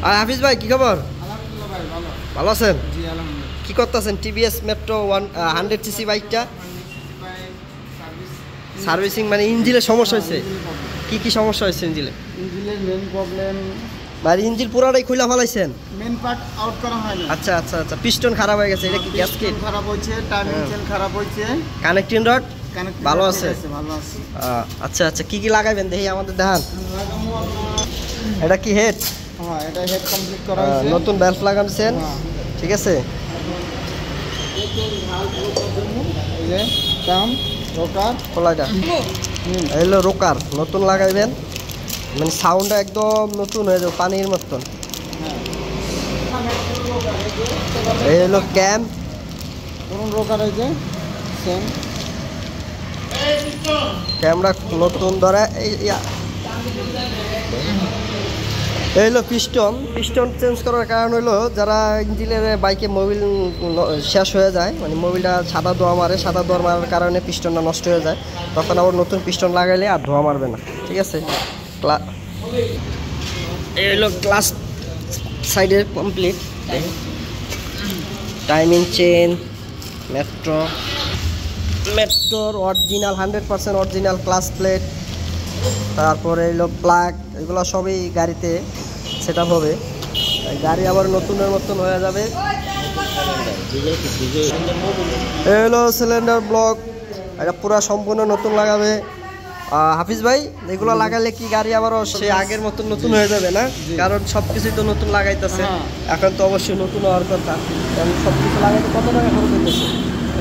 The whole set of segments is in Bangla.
আর হাফিজ ভাই কি খবর? আলহামদুলিল্লাহ ভাই ভালো। ভালো আছেন? জি আলহামদুলিল্লাহ। কি করতেছেন টিভিএস মেট্রো 100 সিসি বাইকটা? সার্ভিসিং মানে ইঞ্জিনের সমস্যা হয়েছে? কি সমস্যা হয়েছে ইঞ্জিনে? ইঞ্জিনের মেইন প্রবলেম, আর ইঞ্জিন পুরাটাই খুলে ফেলাইছেন? মেইন পার্ট আউট করা হয় না। আচ্ছা আচ্ছা আচ্ছা, পিস্টন খারাপ হয়ে গেছে, এটা কি গ্যাসকেট খারাপ হয়েছে, টার্নিং চেন খারাপ হয়েছে, কানেক্টিং রড ভালো আছে? ভালো আছে। আচ্ছা আচ্ছা, কি লাগাইবেন দেখি আমাদের দেখান। এটা কি হেড? হ্যাঁ, এটা হেড কমপ্লিট করা হয়েছে। নতুন ভ্যালভ লাগাচ্ছেন? ঠিক আছে। এই যে কাম রোকার খোলা এটা এই হলো রোকার, নতুন লাগাইবেন, মানে সাউন্ডটা একদম নতুন হয়ে যাবে পানির মতন। এই হলো ক্যাম্প, পুরনো রোকার হয়েছে সেম। ক্যামেরা নতুন ধরে। এই হলো পিস্টন চেঞ্জ করার কারণ হলো যারা ইঞ্জিনের বাইকে মোবিল শেষ হয়ে যায়, মানে মোবিলটা সাদা ধোয়া মারার কারণে পিস্টনটা নষ্ট হয়ে যায়, তখন আবার নতুন পিস্টন লাগাইলে আর ধোয়া মারবে না। ঠিক আছে। এই হলো ক্লাস সাইডের কমপ্লিট, টাইমিং চেন, মেট্রোর অরিজিনাল 100% অরিজিনাল ক্লাস প্লেট, তারপরে এলো প্লাগ, এগুলো সবই গাড়িতে সেট আপ হবে, গাড়ি আবার নতুনের মতন হয়ে যাবে। এলো সিলিন্ডার ব্লক, এটা পুরো সম্পূর্ণ নতুন লাগাবে হাফিজ ভাই। এগুলো লাগালে কি গাড়ি আবারও সে আগের মতন নতুন হয়ে যাবে না? কারণ সব কিছুই তো নতুন লাগাইতেছে, এখন তো অবশ্যই নতুন হওয়ার কথা। কারণ সব কিছু লাগাইতে কত টাকা খরচ হইতেছে?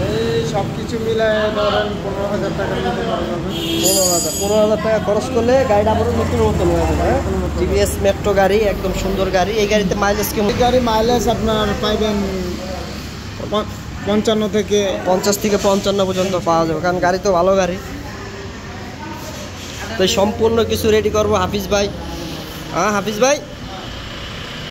এই সব কিছু মিলে ধরেন 15,000 টাকার মতো খরচ হবে। 15,000 টাকা খরচ করলে গাড়িটা আবারও নতুন মতন হয়ে যাবে। টিভিএস মেট্রো গাড়ি, একদম সুন্দর গাড়ি। এই গাড়িতে মাইলেজ কেমন? গাড়ি মাইলেজ আপনার পাইবেন 55 থেকে 55 পর্যন্ত পাওয়া যাবে, কারণ গাড়ি তো ভালো গাড়ি। তো সম্পূর্ণ কিছু রেডি করবো হাফিজ ভাই। হাফিজ ভাই